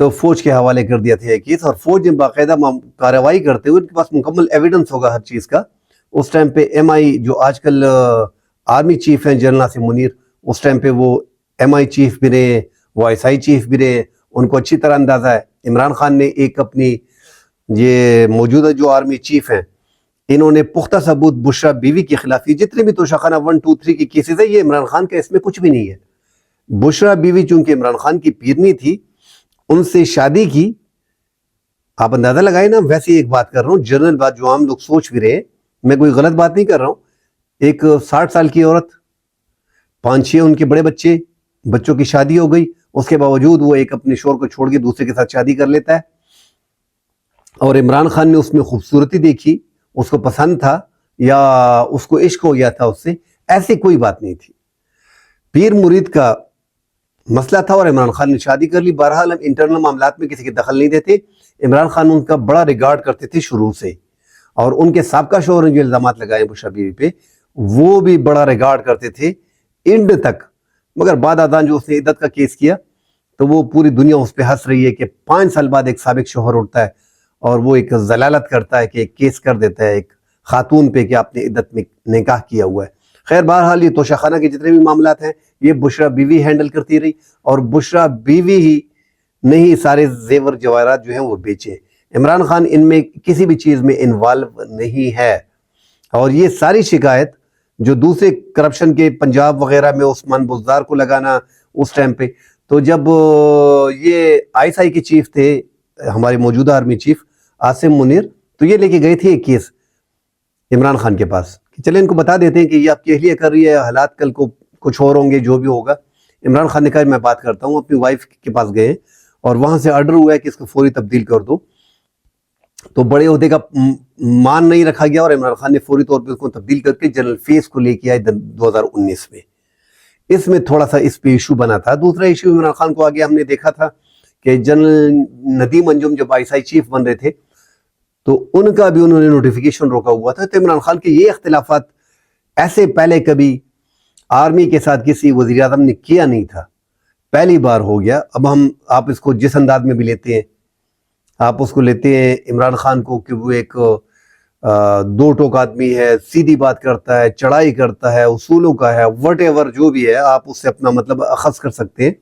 تو فوج کے حوالے کر دیا تھا یہ کیس، اور فوج نے باقاعدہ کارروائی کرتے ہوئے ان کے پاس مکمل ایویڈنس ہوگا ہر چیز کا. اس ٹائم پہ ایم آئی جو آج کل آرمی چیف ہیں جنرل ناصر منیر، اس ٹائم پہ وہ ایم آئی چیف بھی رہے، وہ آئی ایس آئی چیف بھی رہے، ان کو اچھی طرح اندازہ ہے. عمران خان نے ایک اپنی یہ موجودہ جو آرمی چیف ہیں انہوں نے پختہ ثبوت بشرا بیوی کے خلاف، جتنے بھی توشہ خانہ 1 2 3 کی کیسز ہے یہ عمران خان کا اس میں کچھ بھی نہیں ہے. بشرا بیوی چونکہ عمران خان کی پیرنی تھی، ان سے شادی کی. آپ اندازہ لگائیں نا، ویسے ایک بات کر رہا ہوں جنرل بات جو عام لوگ سوچ بھی رہے، میں کوئی غلط بات نہیں کر رہا ہوں. ایک 60 سال کی عورت، 5-6 ان کے بڑے بچے، بچوں کی شادی ہو گئی، اس کے باوجود وہ ایک اپنے شوہر کو چھوڑ کے دوسرے کے ساتھ شادی کر لیتا ہے. اور عمران خان نے اس میں خوبصورتی دیکھی، اس کو پسند تھا یا اس کو عشق ہو گیا تھا اس سے، ایسی کوئی بات نہیں تھی. پیر مرید کا مسئلہ تھا اور عمران خان نے شادی کر لی. بہرحال ہم انٹرنل معاملات میں کسی کی دخل نہیں دیتے. عمران خان ان کا بڑا ریگارڈ کرتے تھے شروع سے، اور ان کے سابقہ شوہر نے جو الزامات لگائے بشرا بیوی پہ وہ بھی بڑا ریگارڈ کرتے تھے اینڈ تک. مگر بعد ازاں جو اس نے عدت کا کیس کیا تو وہ پوری دنیا اس پہ ہنس رہی ہے کہ 5 سال بعد ایک سابق شوہر اٹھتا ہے اور وہ ایک ضلالت کرتا ہے کہ ایک کیس کر دیتا ہے ایک خاتون پہ کہ آپ نے عدت میں نکاح کیا ہوا ہے. خیر بہرحال یہ توشہ خانہ کے جتنے بھی معاملات ہیں یہ بشرا بیوی ہینڈل کرتی رہی، اور بشرا بیوی ہی نہیں سارے زیور جواہرات جو ہیں وہ بیچے. عمران خان ان میں کسی بھی چیز میں انوالو نہیں ہے. اور یہ ساری شکایت جو دوسرے کرپشن کے پنجاب وغیرہ میں عثمان بزدار کو لگانا اس ٹائم پہ، تو جب یہ آئی ایس آئی کے چیف تھے ہمارے موجودہ آرمی چیف عاصم منیر، تو یہ لے کے گئے تھے ایک کیس عمران خان کے پاس کہ چلے ان کو بتا دیتے ہیں کہ یہ آپ کی اہلیہ کر رہی ہے، حالات کل کو کچھ اور ہوں گے جو بھی ہوگا. عمران خان نے کہا میں بات کرتا ہوں. اپنی وائف کے پاس گئے اور وہاں سے آرڈر ہوا ہے کہ اس کو فوری تبدیل کر دو. تو بڑے عہدے کا مان نہیں رکھا گیا اور عمران خان نے فوری طور پہ اس کو تبدیل کر کے جنرل فیس کو لے کے آئے 2019 میں. اس میں تھوڑا سا اس پہ ایشو بنا تھا. دوسرا ایشو عمران خان کو آگے ہم نے دیکھا تھا کہ جنرل ندیم انجم جب آئی ایس آئی چیف بن رہے تھے تو ان کا بھی انہوں نے نوٹیفیکیشن روکا ہوا تھا. تو عمران خان کے یہ اختلافات ایسے پہلے کبھی آرمی کے ساتھ کسی وزیر اعظم نے کیا نہیں تھا، پہلی بار ہو گیا. اب آپ اس کو جس انداز میں بھی لیتے ہیں، آپ اس کو لیتے ہیں عمران خان کو کہ وہ ایک 2 ٹوک آدمی ہے، سیدھی بات کرتا ہے، چڑھائی کرتا ہے، اصولوں کا ہے، وٹ ایور جو بھی ہے آپ اس سے اپنا مطلب اخذ کر سکتے ہیں.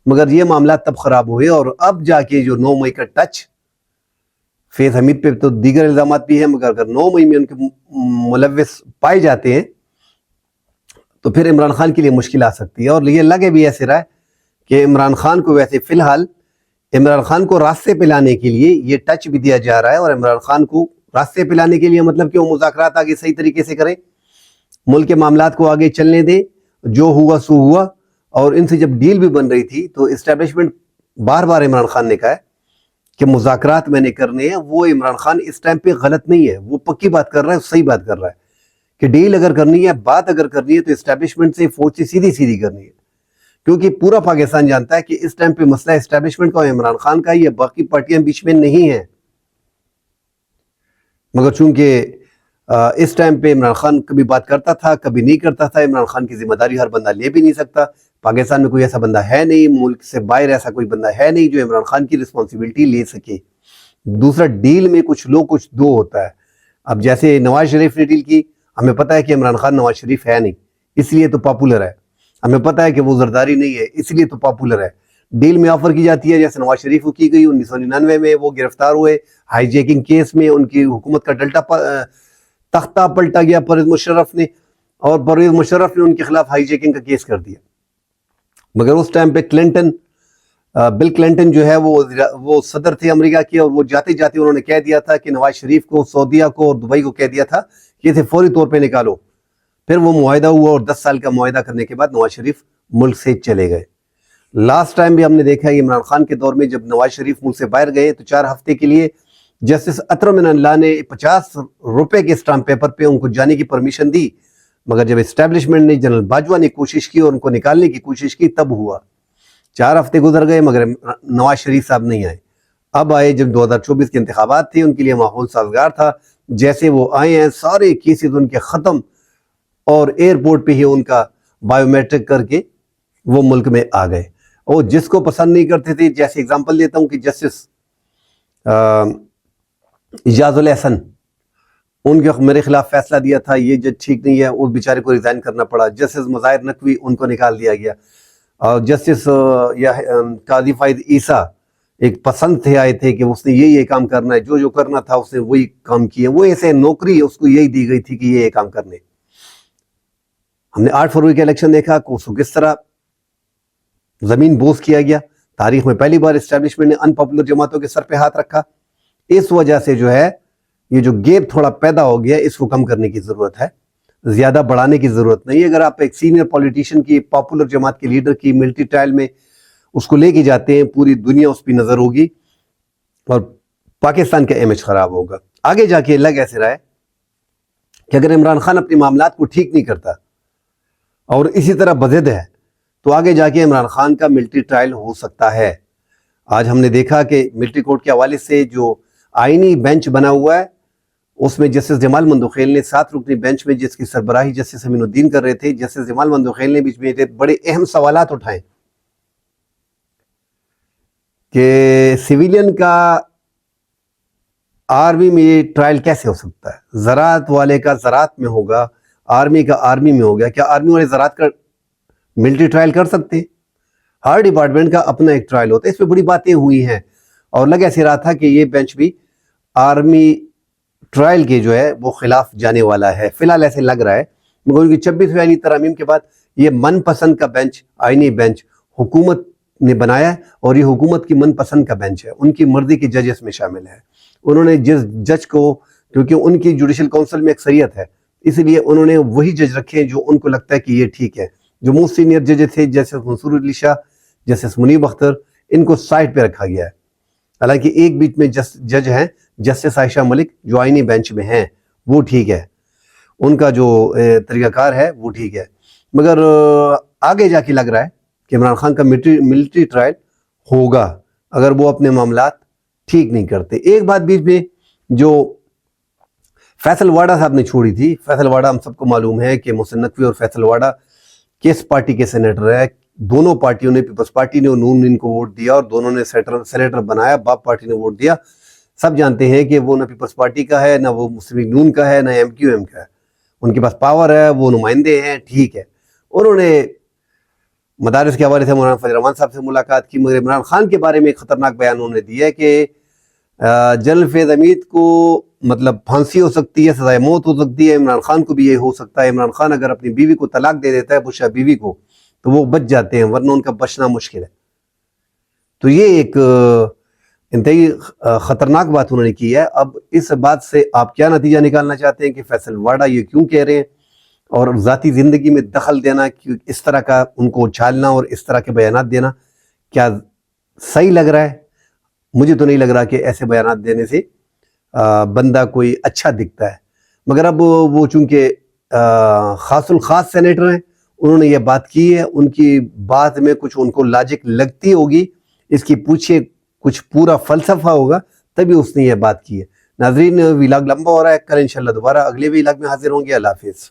مگر یہ معاملات تب خراب ہوئے اور اب جا کے جو 9 مئی کا ٹچ فیض حمید پہ تو دیگر الزامات بھی ہیں، مگر اگر 9 مئی میں ان کے ملوث پائے جاتے ہیں تو پھر عمران خان کے لیے مشکل آ سکتی ہے. اور یہ لگے بھی ایسے رہا ہے کہ عمران خان کو ویسے فی الحال عمران خان کو راستے پہ لانے کے لیے یہ ٹچ بھی دیا جا رہا ہے. اور عمران خان کو راستے پہ لانے کے لیے مطلب کہ وہ مذاکرات آگے صحیح طریقے سے کریں، ملک کے معاملات کو آگے چلنے دیں، جو ہوا سو ہوا. اور ان سے جب ڈیل بھی بن رہی تھی تو اسٹیبلشمنٹ بار بار عمران خان نے کہا ہے کہ مذاکرات میں نے کرنے ہیں. وہ عمران خان اس ٹائم پہ غلط نہیں ہے، وہ پکی بات کر رہا ہے، صحیح بات کر رہا ہے کہ ڈیل اگر کرنی ہے، بات اگر کرنی ہے تو اسٹیبلشمنٹ سے فوج سے سیدھی کرنی ہے. کیونکہ پورا پاکستان جانتا ہے کہ اس ٹائم پہ مسئلہ اسٹیبلشمنٹ کا اور عمران خان کا، یہ باقی پارٹیاں بیچ میں نہیں ہیں. مگر چونکہ اس ٹائم پہ عمران خان کبھی بات کرتا تھا کبھی نہیں کرتا تھا. عمران خان کی ذمہ داری ہر بندہ لے بھی نہیں سکتا. پاکستان میں کوئی ایسا بندہ ہے نہیں، ملک سے باہر ایسا کوئی بندہ ہے نہیں جو عمران خان کی رسپانسبلٹی لے سکے. دوسرا ڈیل میں کچھ لو کچھ دو ہوتا ہے. اب جیسے نواز شریف نے ڈیل کی، ہمیں پتہ ہے کہ عمران خان نواز شریف ہے نہیں، اس لیے تو پاپولر ہے. ہمیں پتہ ہے کہ وہ زرداری نہیں ہے، اس لیے تو پاپولر ہے. ڈیل میں آفر کی جاتی ہے جیسے نواز شریف کو کی گئی 1999 میں، وہ گرفتار ہوئے ہائی جیکنگ کیس میں، ان کی حکومت کا تختہ پلٹا گیا پرویز مشرف نے، اور پرویز مشرف نے ان کے خلاف ہائی جیکنگ کا کیس کر دیا. مگر اس ٹائم پہ بل کلنٹن جو ہے وہ صدر تھے امریکہ کے، اور وہ جاتے جاتے انہوں نے کہہ دیا تھا کہ نواز شریف کو، سعودیہ کو اور دبئی کو کہہ دیا تھا کہ اسے فوری طور پہ نکالو. پھر وہ معاہدہ ہوا اور 10 سال کا معاہدہ کرنے کے بعد نواز شریف ملک سے چلے گئے. لاسٹ ٹائم بھی ہم نے دیکھا ہے عمران خان کے دور میں جب نواز شریف ملک سے باہر گئے تو 4 ہفتے کے لیے جسٹس اطہر من اللہ نے 50 روپے کے اسٹامپ پیپر پہ ان کو جانے کی پرمیشن دی. مگر جب اسٹیبلشمنٹ نے جنرل باجوہ نے کوشش کی اور ان کو نکالنے کی کوشش کی تب ہوا. 4 ہفتے گزر گئے مگر نواز شریف صاحب نہیں آئے. اب آئے جب 2024 کے انتخابات تھے، ان کے لیے ماحول سازگار تھا. جیسے وہ آئے ہیں سارے کیسز ان کے ختم، اور ایئرپورٹ پہ ہی ان کا بائیو میٹرک کر کے وہ ملک میں آ گئے. اور جس کو پسند نہیں کرتے تھے، جیسے اگزامپل دیتا ہوں کہ جسٹس اجاز الحسن، ان کے میرے خلاف فیصلہ دیا تھا یہ جج ٹھیک نہیں ہے، اس بیچارے کو ریزائن کرنا پڑا. جسٹس مظاہر نقوی، ان کو نکال دیا گیا. اور جسٹس قاضی فائد عیسیٰ ایک پسند تھے، آئے تھے کہ اس نے یہ کام کرنا ہے، جو کرنا تھا اس نے وہی کام کیے. وہ ایسے نوکری اس کو یہی دی گئی تھی کہ یہ کام کرنے. ہم نے 8 فروری کا الیکشن دیکھا کہ اس کو کس طرح زمین بوس کیا گیا. تاریخ میں پہلی بار اسٹیبلشمنٹ نے ان پاپولر جماعتوں کے سر پہ ہاتھ رکھا. اس وجہ سے جو ہے یہ جو گیپ تھوڑا پیدا ہو گیا، اس کو کم کرنے کی ضرورت ہے، زیادہ بڑھانے کی ضرورت نہیں. اگر آپ ایک سینئر پولیٹیشین کی، پاپولر جماعت کے لیڈر کی ملٹری ٹرائل میں اس کو لے کے جاتے ہیں، پوری دنیا اس پہ نظر ہوگی اور پاکستان کا امیج خراب ہوگا. آگے جا کے لگ ایسے رہا ہے کہ اگر عمران خان اپنے معاملات کو ٹھیک نہیں کرتا اور اسی طرح بضد ہے تو آگے جا کے عمران خان کا ملٹری ٹرائل ہو سکتا ہے. آج ہم نے دیکھا کہ ملٹری کورٹ کے حوالے سے جو آئینی بینچ بنا ہوا ہے، اس میں جسٹس جمال مندوخیل نے 7 رکنی بینچ میں، جس کی سربراہی جسٹس امین الدین کر رہے تھے، جسٹس جمال مندوخیل نے بیچ میں بڑے اہم سوالات اٹھائے کہ سویلین کا آرمی میں ٹرائل کیسے ہو سکتا ہے، زراعت والے کا زراعت میں ہوگا، آرمی کا آرمی میں ہو گیا، کیا آرمی والے زراعت کا ملٹری ٹرائل کر سکتے ہیں؟ ہر ڈپارٹمنٹ کا اپنا ایک ٹرائل ہوتا ہے. اس پہ بڑی باتیں ہوئی ہیں اور لگ ایسے رہا تھا کہ یہ بینچ بھی آرمی ٹرائل کے جو ہے وہ خلاف جانے والا ہے. فی الحال ایسے لگ رہا ہے، مگر 26ویں آئینی ترامیم کے بعد یہ من پسند کا بینچ، آئینی بینچ حکومت نے بنایا ہے اور یہ حکومت کی من پسند کا بینچ ہے. ان کی مرضی کے جج اس میں شامل ہے. انہوں نے جس جج کو، کیونکہ ان کی جوڈیشل کونسل میں اکثریت ہے، اس لیے انہوں نے وہی جج رکھے جو ان کو لگتا ہے کہ یہ ٹھیک ہے. جو موسٹ سینئر جج تھے، جسٹس منصور علی شاہ، جسٹس منیب اختر، ان کو سائٹ پہ رکھا گیا ہے. حالانکہ ایک بیچ میں جج ہیں جسٹس عائشہ ملک، جو آئینی بینچ میں ہیں، وہ ٹھیک ہے، ان کا جو طریقہ کار ہے وہ ٹھیک ہے. مگر آگے جا کے لگ رہا ہے کہ عمران خان کا ملٹری ٹرائل ہوگا اگر وہ اپنے معاملات ٹھیک نہیں کرتے. ایک بات بیچ میں جو فیصل واڈا صاحب نے چھوڑی تھی، فیصل واڈا ہم سب کو معلوم ہے کہ محسن نقوی اور فیصل واڈا کس پارٹی کے سینیٹر ہے. دونوں پارٹیوں نے، پیپلز پارٹی نے اور نون ان کو ووٹ دیا اور دونوں نے سینیٹر بنایا. باپ پارٹی نے ووٹ دیا. سب جانتے ہیں کہ وہ نہ پیپلز پارٹی کا ہے، نہ وہ مسلم لیگ نون کا ہے، نہ ایم کیو ایم کا ہے. ان کے پاس پاور ہے، وہ نمائندے ہیں، ٹھیک ہے. انہوں نے مدارس کے حوالے سے مولانا فضل الرحمان صاحب سے ملاقات کی، مگر عمران خان کے بارے میں ایک خطرناک بیان انہوں نے دیا کہ جنرل فیض حمید کو مطلب پھانسی ہو سکتی ہے، سزائے موت ہو سکتی ہے، عمران خان کو بھی یہ ہو سکتا ہے. عمران خان اگر اپنی بیوی کو طلاق دے دیتا ہے، بشرا بیوی کو، تو وہ بچ جاتے ہیں، ورنہ ان کا بچنا مشکل ہے. تو یہ ایک انتہائی خطرناک بات انہوں نے کی ہے. اب اس بات سے آپ کیا نتیجہ نکالنا چاہتے ہیں کہ فیصل واڈا یہ کیوں کہہ رہے ہیں، اور ذاتی زندگی میں دخل دینا، اس طرح کا ان کو اچھالنا اور اس طرح کے بیانات دینا کیا صحیح لگ رہا ہے؟ مجھے تو نہیں لگ رہا کہ ایسے بیانات دینے سے بندہ کوئی اچھا دکھتا ہے. مگر اب وہ چونکہ خاص الخاص سینیٹر ہیں، انہوں نے یہ بات کی ہے، ان کی بات میں کچھ ان کو لاجک لگتی ہوگی، اس کی پوچھے کچھ پورا فلسفہ ہوگا، تبھی اس نے یہ بات کی ہے. ناظرین، ویلاگ لمبا ہو رہا ہے، کل انشاءاللہ دوبارہ اگلے ویلاگ میں حاضر ہوں گے. اللہ حافظ.